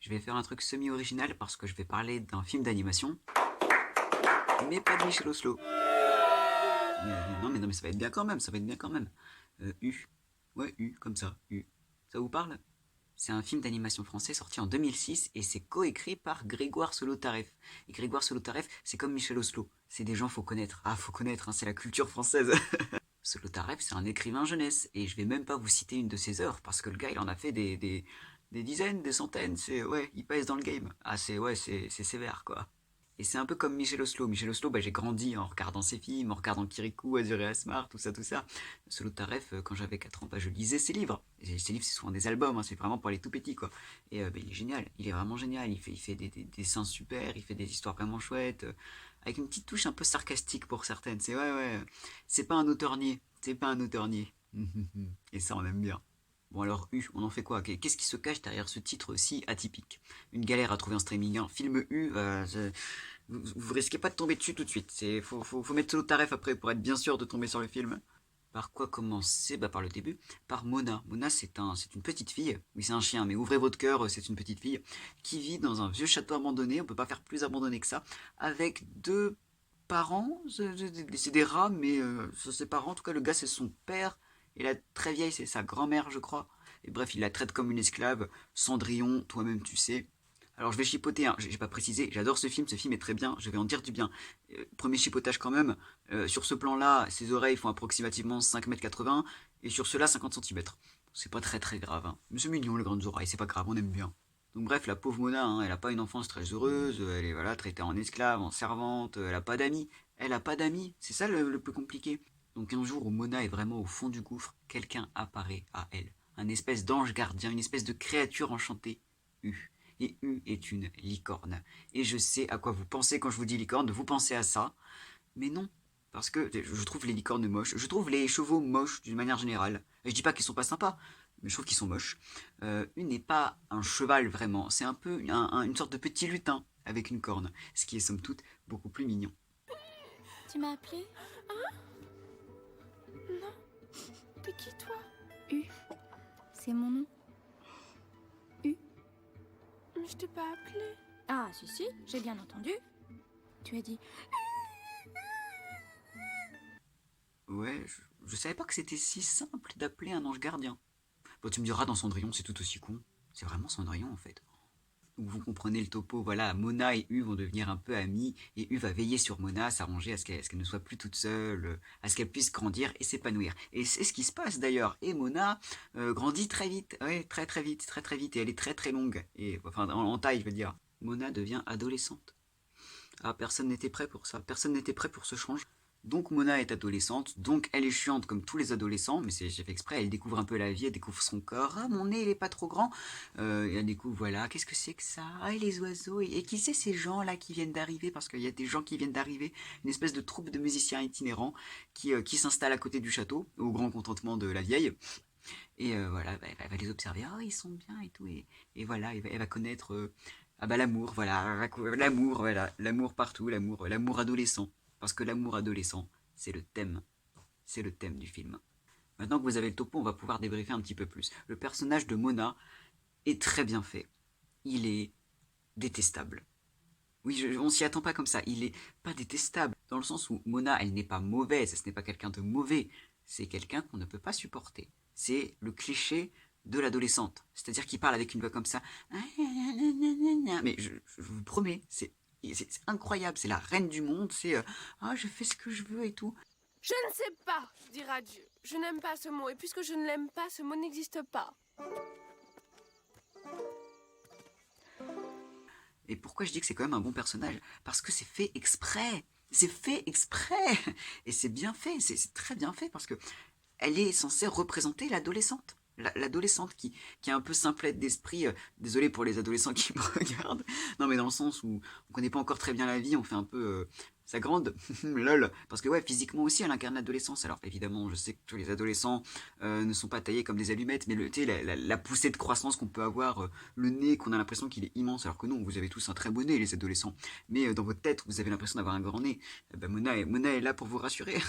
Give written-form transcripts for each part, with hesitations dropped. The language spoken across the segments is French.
Je vais faire un truc semi-original parce que je vais parler d'un film d'animation, mais pas de Michel Oslo. Non, mais ça va être bien quand même, ça va être bien quand même. U. Ouais, U, comme ça, U. Ça vous parle? C'est un film d'animation français sorti en 2006 et c'est coécrit par Grégoire Solotareff. Et Grégoire Solotareff, c'est comme Michel Oslo. C'est des gens faut connaître. Ah, faut connaître, hein, c'est la culture française. Solotareff, c'est un écrivain jeunesse. Et je vais même pas vous citer une de ses œuvres parce que le gars, il en a fait des dizaines, des centaines. C'est, ouais, il pèse dans le game. Ah, c'est sévère, quoi. Et c'est un peu comme Michel Oslo. Michel Oslo, bah, j'ai grandi en regardant ses films, en regardant Kirikou, Azur et Asmar, tout ça, tout ça. Solo Taref, quand j'avais 4 ans, bah, je lisais ses livres. Et ses livres, c'est souvent des albums, hein, c'est vraiment pour les tout petits, quoi. Et bah, il est génial, il est vraiment génial. Il fait des dessins super, il fait des histoires vraiment chouettes, avec une petite touche un peu sarcastique pour certaines. C'est ouais, ouais, c'est pas un auteur niais, c'est pas un auteur niais. Et ça, on aime bien. Bon alors U, on en fait quoi? Qu'est-ce qui se cache derrière ce titre si atypique? Une galère à trouver un streaming, un film U, vous risquez pas de tomber dessus tout de suite. Faut mettre solo tarif après pour être bien sûr de tomber sur le film. Par quoi commencer? Bah par le début. Par Mona. Mona c'est une petite fille. Oui c'est un chien, mais ouvrez votre cœur, c'est une petite fille qui vit dans un vieux château abandonné. On peut pas faire plus abandonné que ça. Avec deux parents. C'est des rats, mais c'est ses parents. En tout cas le gars c'est son père. Et la très vieille c'est sa grand-mère je crois. Et bref il la traite comme une esclave. Cendrillon, toi-même tu sais. Alors je vais chipoter, hein, j'ai pas précisé, j'adore ce film est très bien, je vais en dire du bien. Premier chipotage quand même, sur ce plan-là, ses oreilles font approximativement 5,80 m et sur cela 50 cm. C'est pas très très grave, hein. Mais c'est mignon les grandes oreilles, c'est pas grave, on aime bien. Donc bref, la pauvre Mona, hein, elle a pas une enfance très heureuse, elle est voilà, traitée en esclave, en servante, elle a pas d'amis. Elle a pas d'amis, c'est ça le plus compliqué. Donc un jour où Mona est vraiment au fond du gouffre, quelqu'un apparaît à elle. Un espèce d'ange gardien, une espèce de créature enchantée. Et U est une licorne. Et je sais à quoi vous pensez quand je vous dis licorne, vous pensez à ça, mais non. Parce que je trouve les licornes moches, je trouve les chevaux moches d'une manière générale. Et je dis pas qu'ils sont pas sympas, mais je trouve qu'ils sont moches. U n'est pas un cheval vraiment, c'est un peu une sorte de petit lutin avec une corne, ce qui est somme toute beaucoup plus mignon. Tu m'as appelé? Non. T'es qui, toi? U. C'est mon nom. U. Mais je t'ai pas appelé. Ah, si, j'ai bien entendu. Tu as dit... Ouais, je savais pas que c'était si simple d'appeler un ange gardien. Bon, tu me diras, dans Cendrillon, c'est tout aussi con. C'est vraiment Cendrillon en fait. Vous comprenez le topo, voilà, Mona et U vont devenir un peu amis, et U va veiller sur Mona, s'arranger à ce qu'elle ne soit plus toute seule, à ce qu'elle puisse grandir et s'épanouir. Et c'est ce qui se passe d'ailleurs, et Mona grandit très vite, ouais, très très vite, très très vite, et elle est très très longue, et enfin en taille je veux dire. Mona devient adolescente. Ah, personne n'était prêt pour ça, personne n'était prêt pour ce changement. Donc Mona est adolescente, donc elle est chiante comme tous les adolescents, mais j'ai fait exprès, elle découvre un peu la vie, elle découvre son corps, ah mon nez il est pas trop grand, et elle découvre voilà, qu'est-ce que c'est que ça, ah et les oiseaux, et qui c'est ces gens là qui viennent d'arriver, parce qu'il y a des gens qui viennent d'arriver, une espèce de troupe de musiciens itinérants qui s'installe à côté du château, au grand contentement de la vieille, et voilà, bah, elle va les observer, oh ils sont bien et tout, et voilà, elle va connaître ah bah l'amour, voilà, l'amour partout, l'amour adolescent. Parce que l'amour adolescent, c'est le thème du film. Maintenant que vous avez le topo, on va pouvoir débriefer un petit peu plus. Le personnage de Mona est très bien fait. Il est détestable. Oui, on s'y attend pas comme ça. Il est pas détestable, dans le sens où Mona, elle n'est pas mauvaise, ce n'est pas quelqu'un de mauvais. C'est quelqu'un qu'on ne peut pas supporter. C'est le cliché de l'adolescente. C'est-à-dire qu'il parle avec une voix comme ça. Mais je vous promets, c'est incroyable. C'est la reine du monde. C'est ah, je fais ce que je veux et tout. Je ne sais pas dire adieu. Je n'aime pas ce mot. Et puisque je ne l'aime pas, ce mot n'existe pas. Et pourquoi je dis que c'est quand même un bon personnage? Parce que c'est fait exprès. C'est fait exprès. Et c'est bien fait. C'est très bien fait parce que elle est censée représenter l'adolescente. L'adolescente qui est un peu simplette d'esprit. Désolé pour les adolescents qui me regardent. Non, mais dans le sens où on connaît pas encore très bien la vie, on fait un peu sa grande. Lol. Parce que ouais, physiquement aussi, elle incarne l'adolescence. Alors évidemment, je sais que tous les adolescents ne sont pas taillés comme des allumettes, mais la poussée de croissance qu'on peut avoir, le nez qu'on a l'impression qu'il est immense, alors que non, vous avez tous un très beau nez, les adolescents. Mais dans votre tête, vous avez l'impression d'avoir un grand nez. Ben, Mona est là pour vous rassurer.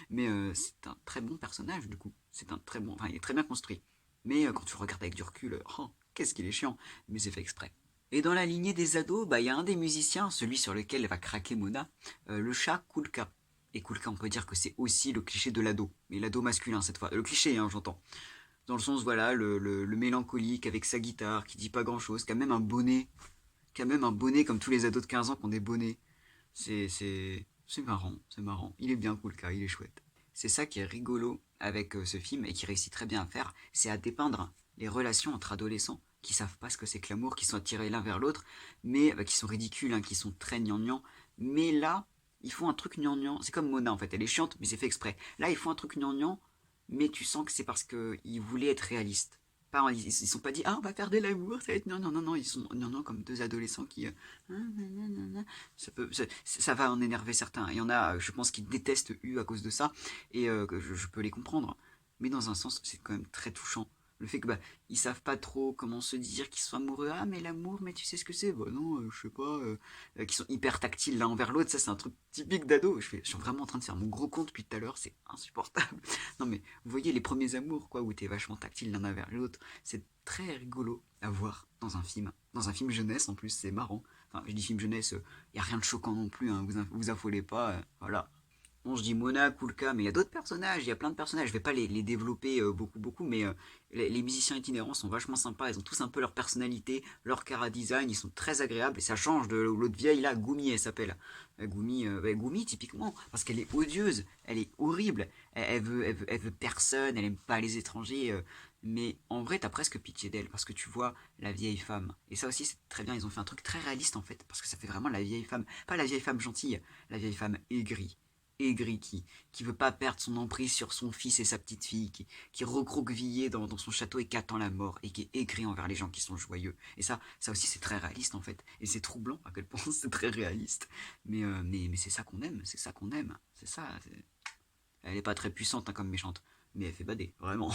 Mais c'est un très bon personnage du coup. C'est un très bon, enfin il est très bien construit. Mais quand tu le regardes avec du recul, oh, qu'est-ce qu'il est chiant, mais c'est fait exprès. Et dans la lignée des ados, il y a un des musiciens, celui sur lequel va craquer Mona, le chat Kulka. Et Kulka, on peut dire que c'est aussi le cliché de l'ado, mais l'ado masculin cette fois, le cliché, hein, j'entends. Dans le sens, voilà, le mélancolique avec sa guitare, qui dit pas grand-chose, qui a même un bonnet, comme tous les ados de 15 ans qui ont des bonnets. C'est marrant, c'est marrant. Il est bien Kulka, il est chouette. C'est ça qui est rigolo avec ce film et qui réussit très bien à faire, c'est à dépeindre les relations entre adolescents qui savent pas ce que c'est que l'amour, qui sont attirés l'un vers l'autre, mais qui sont ridicules, hein, qui sont très gnangnans. Mais là, ils font un truc gnangnan. C'est comme Mona en fait, elle est chiante, mais c'est fait exprès. Là, ils font un truc gnangnan, mais tu sens que c'est parce qu'ils voulaient être réalistes. Pas, ils sont pas dit, ah, on va faire de l'amour, ça va être non, non, non, non, ils sont non, comme deux adolescents qui. Ça va en énerver certains. Il y en a, je pense, qui détestent U à cause de ça, et que je peux les comprendre. Mais dans un sens, c'est quand même très touchant. Le fait que ils savent pas trop comment se dire qu'ils sont amoureux. Ah mais l'amour, mais tu sais ce que c'est? Bah non, je sais pas. Qui sont hyper tactiles l'un envers l'autre, ça c'est un truc typique d'ado. Je suis vraiment en train de faire mon gros compte depuis tout à l'heure, c'est insupportable. Non mais vous voyez les premiers amours quoi, où t'es vachement tactile l'un envers l'autre, c'est très rigolo à voir dans un film jeunesse en plus, c'est marrant. Enfin je dis film jeunesse, y a rien de choquant non plus, hein, vous affolez pas, voilà. Bon, je dis Mona, Kulka, mais il y a d'autres personnages, il y a plein de personnages. Je vais pas les développer beaucoup, mais les musiciens itinérants sont vachement sympas. Ils ont tous un peu leur personnalité, leur cara design, ils sont très agréables et ça change de l'autre vieille là, Gumi elle s'appelle. Gumi typiquement, parce qu'elle est odieuse, elle est horrible, elle veut personne, elle aime pas les étrangers. Mais en vrai, t'as presque pitié d'elle parce que tu vois la vieille femme. Et ça aussi, c'est très bien. Ils ont fait un truc très réaliste en fait, parce que ça fait vraiment la vieille femme, pas la vieille femme gentille, la vieille femme aigrie, qui veut pas perdre son emprise sur son fils et sa petite fille, qui est recroquevillé dans son château et qui attend la mort, et qui est aigri envers les gens qui sont joyeux. Et ça aussi c'est très réaliste en fait. Et c'est troublant à quel point c'est très réaliste. Mais c'est ça qu'on aime, c'est ça qu'on aime. C'est ça. Elle est pas très puissante hein, comme méchante, mais elle fait bader, vraiment.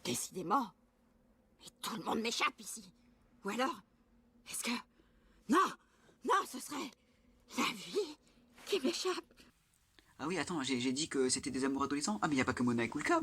Décidément. Et tout le monde m'échappe ici. Ou alors, est-ce que... Non, non, ce serait la vie qui m'échappe. Ah oui, attends, j'ai dit que c'était des amours adolescents. Ah mais y a pas que Mona et Kulka.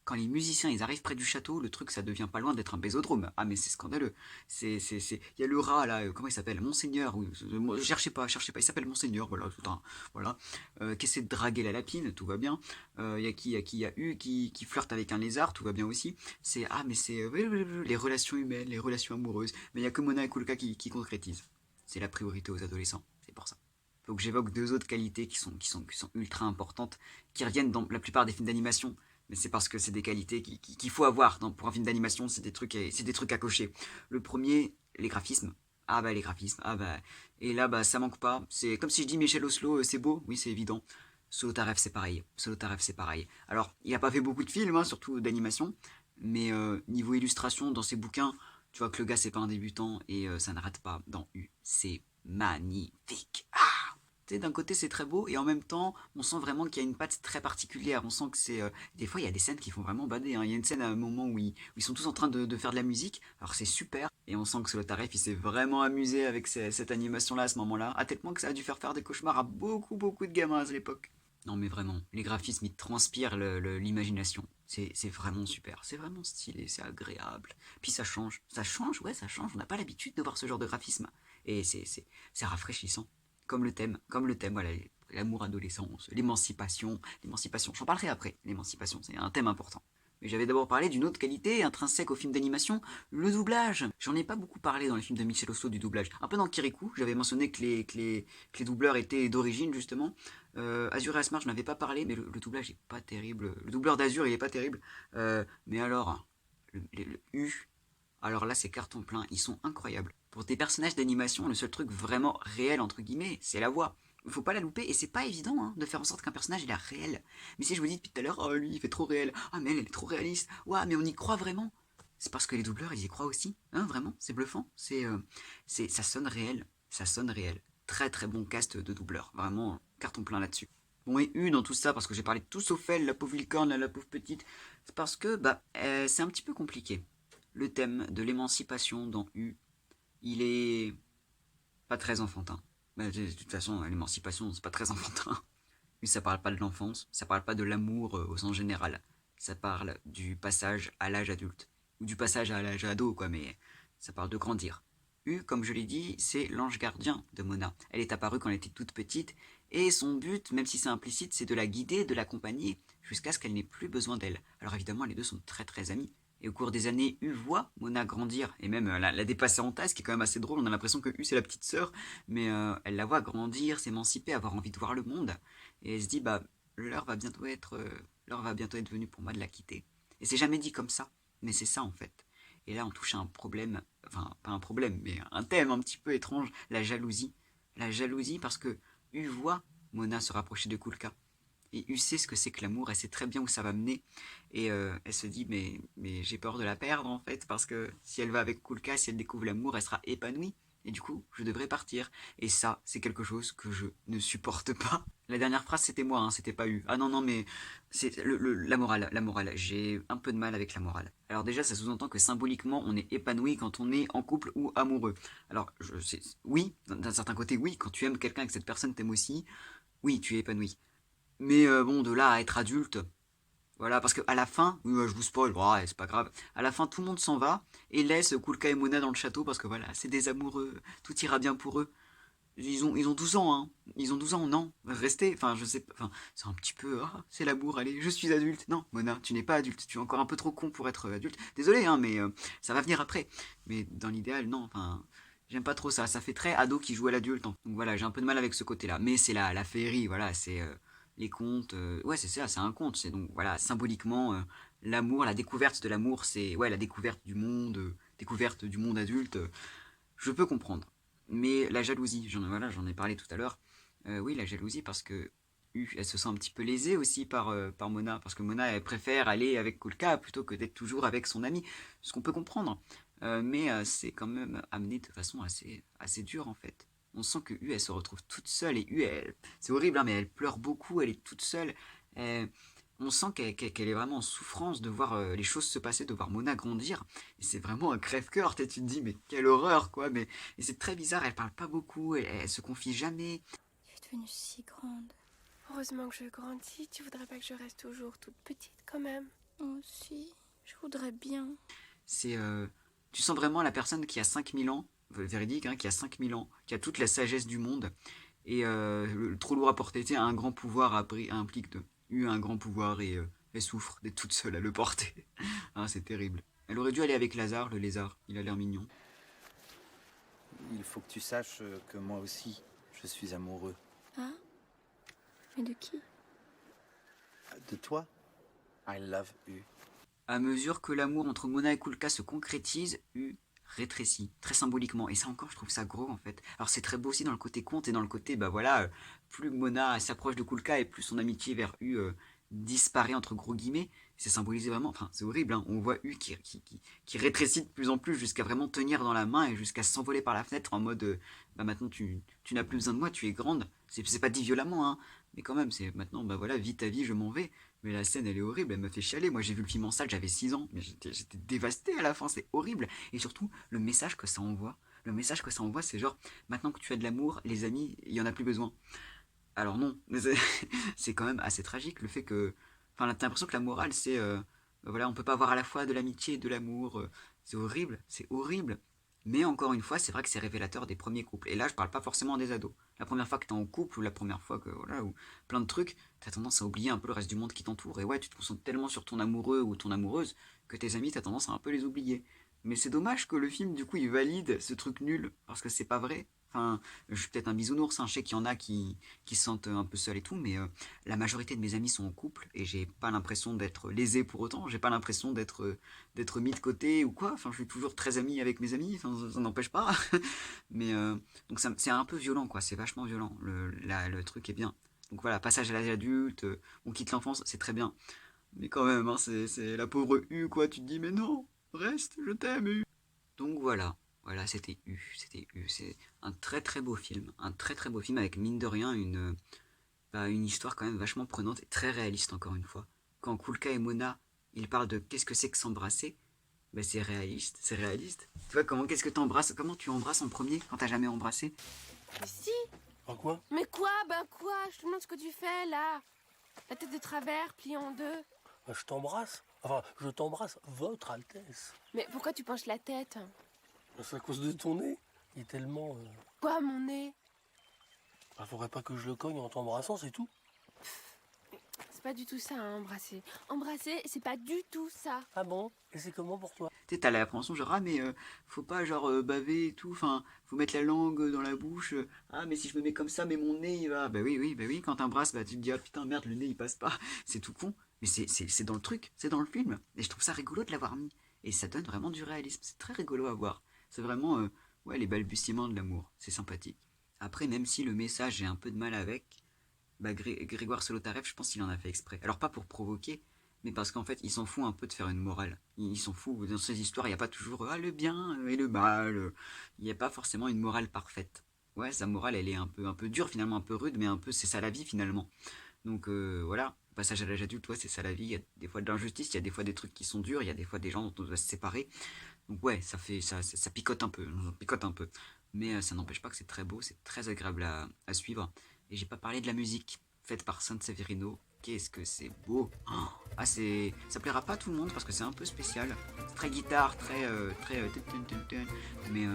Quand les musiciens ils arrivent près du château, le truc ça devient pas loin d'être un bésodrome. Ah mais c'est scandaleux. Il y a le rat là, comment il s'appelle? Monseigneur. Oui, cherchez pas. Il s'appelle Monseigneur. Voilà, voilà. Qui essaie de draguer la lapine, tout va bien. Il y a qui? Il y a eu qui flirte avec un lézard, tout va bien aussi. C'est les relations humaines, les relations amoureuses. Mais il y a que Mona et Kulka qui concrétisent. C'est la priorité aux adolescents. C'est pour ça. Faut que j'évoque deux autres qualités qui sont ultra importantes, qui reviennent dans la plupart des films d'animation. Mais c'est parce que c'est des qualités qu'il faut avoir pour un film d'animation, c'est des trucs à cocher. Le premier, les graphismes. Ah les graphismes, et là ça manque pas. C'est comme si je dis Michel Oslo, c'est beau, oui c'est évident. Solotarev c'est pareil. Alors il a pas fait beaucoup de films, hein, surtout d'animation, mais niveau illustration dans ses bouquins, tu vois que le gars c'est pas un débutant et ça ne rate pas dans U. C'est magnifique. D'un côté c'est très beau et en même temps on sent vraiment qu'il y a une patte très particulière. On sent que c'est des fois il y a des scènes qui font vraiment bader. Hein. Il y a une scène à un moment où ils sont tous en train de faire de la musique. Alors c'est super et on sent que Solotarev il s'est vraiment amusé avec cette animation là à ce moment-là, à tel point que ça a dû faire des cauchemars à beaucoup de gamins à l'époque. Non mais vraiment, les graphismes ils transpirent l'imagination. C'est vraiment super, c'est vraiment stylé, c'est agréable. Puis ça change, ouais ça change. On n'a pas l'habitude de voir ce genre de graphisme et c'est rafraîchissant. Comme le thème, voilà, l'amour adolescence, l'émancipation. J'en parlerai après, l'émancipation, c'est un thème important. Mais j'avais d'abord parlé d'une autre qualité intrinsèque au film d'animation, le doublage. J'en ai pas beaucoup parlé dans les films de Michel Oslo du doublage. Un peu dans Kirikou, j'avais mentionné que les doubleurs étaient d'origine justement. Azur et Asmar, je n'avais pas parlé, mais le doublage est pas terrible. Le doubleur d'Azur, il est pas terrible. Mais alors, le U, alors là c'est carton plein, ils sont incroyables. Pour des personnages d'animation, le seul truc vraiment réel entre guillemets, c'est la voix. Il faut pas la louper et c'est pas évident hein, de faire en sorte qu'un personnage il est réel. Mais si je vous dis depuis tout à l'heure, oh lui il fait trop réel, ah mais elle est trop réaliste, ouah mais on y croit vraiment. C'est parce que les doubleurs ils y croient aussi, hein vraiment, c'est bluffant, ça sonne réel, Très très bon cast de doubleurs, vraiment carton plein là-dessus. Bon et dans tout ça, parce que j'ai parlé de tout sauf elle, la pauvre licorne, la pauvre petite, c'est parce que c'est un petit peu compliqué. Le thème de l'émancipation dans U, il est pas très enfantin. De toute façon, l'émancipation, c'est pas très enfantin. Mais ça parle pas de l'enfance, ça parle pas de l'amour au sens général. Ça parle du passage à l'âge adulte. ou du passage à l'âge ado, quoi, mais ça parle de grandir. U, comme je l'ai dit, c'est l'ange gardien de Mona. Elle est apparue quand elle était toute petite, et son but, même si c'est implicite, c'est de la guider, de l'accompagner, jusqu'à ce qu'elle n'ait plus besoin d'elle. Alors évidemment, les deux sont très très amis. Et au cours des années, U voit Mona grandir, et même la dépasser en taille, ce qui est quand même assez drôle. On a l'impression que U c'est la petite sœur, mais elle la voit grandir, s'émanciper, avoir envie de voir le monde. Et elle se dit, bah, l'heure va bientôt être venue pour moi de la quitter. Et c'est jamais dit comme ça, mais c'est ça en fait. Et là, on touche à un problème, enfin, pas un problème, mais un thème un petit peu étrange, la jalousie. La jalousie parce que U voit Mona se rapprocher de Kulka. Et U sait ce que c'est que l'amour, elle sait très bien où ça va mener. Et elle se dit, mais j'ai peur de la perdre en fait, parce que si elle va avec Kulka, si elle découvre l'amour, elle sera épanouie. Et du coup, je devrais partir. Et ça, c'est quelque chose que je ne supporte pas. La dernière phrase, c'était moi, hein, c'était pas U. Ah non, non, mais c'est la morale, la morale. J'ai un peu de mal avec la morale. Alors déjà, ça sous-entend que symboliquement, on est épanoui quand on est en couple ou amoureux. Alors, oui, d'un certain côté, oui, quand tu aimes quelqu'un et que cette personne t'aime aussi, oui, tu es épanoui. Mais bon, de là à être adulte, voilà, parce qu'à la fin, oui, ouais, je vous spoil, ouais, c'est pas grave. À la fin, tout le monde s'en va et laisse Kulka et Mona dans le château parce que voilà, c'est des amoureux, tout ira bien pour eux. Ils ont 12 ans, hein. Ils ont 12 ans, non. Restez, enfin, je sais pas, enfin, c'est un petit peu, ah, c'est l'amour, allez, je suis adulte. Non, Mona, tu n'es pas adulte, tu es encore un peu trop con pour être adulte. Désolé, hein, mais ça va venir après. Mais dans l'idéal, non, enfin, j'aime pas trop ça. Ça fait très ado qui joue à l'adulte, hein. Donc voilà, j'ai un peu de mal avec ce côté-là. Mais c'est la féerie, voilà, c'est les contes. Ouais, c'est ça, c'est un conte. C'est donc, voilà, symboliquement, l'amour, la découverte de l'amour, c'est, ouais, la découverte du monde adulte. Je peux comprendre. Mais la jalousie, j'en ai parlé tout à l'heure. Oui, la jalousie parce que elle se sent un petit peu lésée aussi par Mona. Parce que Mona, elle préfère aller avec Kulka plutôt que d'être toujours avec son ami. Ce qu'on peut comprendre. Mais c'est quand même amené de façon assez dure en fait. On sent que elle se retrouve toute seule. Et c'est horrible, hein, mais elle pleure beaucoup, elle est toute seule. Elle- on sent qu'elle est vraiment en souffrance de voir les choses se passer, de voir Mona grandir. Et c'est vraiment un crève-cœur. Tu te dis, mais quelle horreur, quoi. Et c'est très bizarre, elle parle pas beaucoup, elle se confie jamais. Tu es devenue si grande. Heureusement que je grandis. Tu voudrais pas que je reste toujours toute petite quand même? Moi aussi, je voudrais bien. C'est, tu sens vraiment la personne qui a 5000 ans, véridique, hein, qui a 5000 ans, qui a toute la sagesse du monde. Et trop lourd à porter, tu sais, un grand pouvoir implique un grand pouvoir et elle souffre d'être toute seule à le porter. Ah, c'est terrible. Elle aurait dû aller avec Lazare, le lézard. Il a l'air mignon. Il faut que tu saches que moi aussi, je suis amoureux. Ah? Mais de qui? De toi, I love you. À mesure que l'amour entre Mona et Kulka se concrétise, U rétrécit, très symboliquement. Et ça encore, je trouve ça gros en fait. Alors c'est très beau aussi dans le côté conte et dans le côté, bah voilà, plus Mona s'approche de Kulka et plus son amitié vers U disparaît entre gros guillemets. C'est symbolisé vraiment, enfin c'est horrible, hein. On voit U qui rétrécit de plus en plus jusqu'à vraiment tenir dans la main et jusqu'à s'envoler par la fenêtre en mode, bah maintenant tu n'as plus besoin de moi, tu es grande. C'est pas dit violemment, hein. Mais quand même, c'est maintenant, bah voilà, vis ta vie, je m'en vais. Mais la scène, elle est horrible, elle me fait chialer. Moi, j'ai vu le film en salle, j'avais 6 ans, mais j'étais dévasté à la fin, c'est horrible. Et surtout, le message que ça envoie. Le message que ça envoie, c'est genre, maintenant que tu as de l'amour, les amis, il y en a plus besoin. Alors non, mais c'est quand même assez tragique le fait que. Enfin, t'as l'impression que la morale, c'est. Voilà, on peut pas avoir à la fois de l'amitié et de l'amour. C'est horrible, c'est horrible. Mais encore une fois, c'est vrai que c'est révélateur des premiers couples. Et là, je parle pas forcément des ados. La première fois que t'es en couple, ou la première fois que. Voilà, ou plein de trucs, t'as tendance à oublier un peu le reste du monde qui t'entoure. Et ouais, tu te concentres tellement sur ton amoureux ou ton amoureuse que tes amis, t'as tendance à un peu les oublier. Mais c'est dommage que le film, du coup, il valide ce truc nul, parce que c'est pas vrai. Enfin, je suis peut-être un bisounours, hein. Je sais qu'il y en a qui se sentent un peu seuls et tout, mais la majorité de mes amis sont en couple et j'ai pas l'impression d'être lésé pour autant. J'ai pas l'impression d'être mis de côté ou quoi. Enfin, je suis toujours très ami avec mes amis. Enfin, ça n'empêche pas. Mais donc c'est un peu violent, quoi. C'est vachement violent. Le truc est bien. Donc voilà, passage à l'âge adulte, on quitte l'enfance, c'est très bien. Mais quand même, hein, c'est la pauvre U, quoi. Tu te dis, mais non, reste, je t'aime, U. Donc voilà, voilà, c'était U. C'est un très très beau film, un très très beau film avec mine de rien une histoire quand même vachement prenante et très réaliste encore une fois. Quand Kulka et Mona, ils parlent de qu'est-ce que c'est que s'embrasser, ben c'est réaliste, c'est réaliste. Tu vois comment tu embrasses en premier quand t'as jamais embrassé? Mais si. En quoi? Mais quoi? Ben quoi? Je te demande ce que tu fais là. La tête de travers, pliée en deux. Je t'embrasse. Enfin, je t'embrasse, votre Altesse. Mais pourquoi tu penches la tête? C'est à cause de ton nez. Il est tellement... Quoi, mon nez? faudrait pas que je le cogne en t'embrassant, c'est tout. C'est pas du tout ça, hein, embrasser. Embrasser, c'est pas du tout ça. Ah bon? Et c'est comment pour toi? Tu sais, t'as l'appréhension, genre, ah, mais faut pas, genre, baver et tout, enfin, faut mettre la langue dans la bouche, ah, mais si je me mets comme ça, mais mon nez, il va. Bah oui, quand t'embrasses, bah tu te dis, ah putain, merde, le nez, il passe pas. C'est tout con, mais c'est dans le truc, c'est dans le film. Et je trouve ça rigolo de l'avoir mis. Et ça donne vraiment du réalisme, c'est très rigolo à voir. C'est vraiment, ouais, les balbutiements de l'amour, c'est sympathique. Après, même si le message, j'ai un peu de mal avec, bah, Grégoire Solotareff, je pense qu'il en a fait exprès. Alors, pas pour provoquer, mais parce qu'en fait, il s'en fout un peu de faire une morale. Il s'en fout. Dans ces histoires, il n'y a pas toujours le bien et le mal. Il n'y a pas forcément une morale parfaite. Ouais, sa morale, elle est un peu dure, finalement, un peu rude, mais un peu, c'est ça la vie, finalement. Donc, voilà. Passage à l'âge adulte, ouais, c'est ça la vie. Il y a des fois de l'injustice, il y a des fois des trucs qui sont durs, il y a des fois des gens dont on doit se séparer. Donc, ouais, ça picote un peu. Ça picote un peu. Mais ça n'empêche pas que c'est très beau, c'est très agréable à suivre. Et j'ai pas parlé de la musique faite par San Severino. Qu'est-ce que c'est beau! Ah, ça plaira pas à tout le monde parce que c'est un peu spécial. C'est très guitare, mais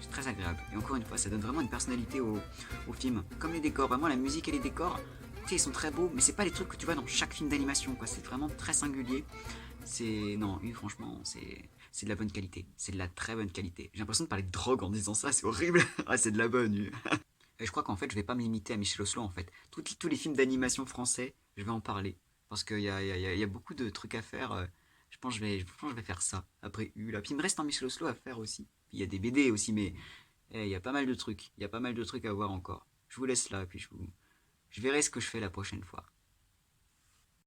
c'est très agréable. Et encore une fois, ça donne vraiment une personnalité au film. Comme les décors, vraiment la musique et les décors, tu sais, ils sont très beaux, mais c'est pas les trucs que tu vois dans chaque film d'animation, quoi. C'est vraiment très singulier. Non, franchement, c'est de la bonne qualité. C'est de la très bonne qualité. J'ai l'impression de parler de drogue en disant ça, c'est horrible. Ah, c'est de la bonne. Et je crois qu'en fait, je vais pas me limiter à Michel Oslo, en fait. Tous les films d'animation français, je vais en parler. Parce qu'il y a beaucoup de trucs à faire. Je pense que je vais faire ça, après U. Là. Puis il me reste un Michel Oslo à faire aussi. Puis il y a des BD aussi, mais il y a pas mal de trucs. Il y a pas mal de trucs à voir encore. Je vous laisse là, puis je verrai ce que je fais la prochaine fois.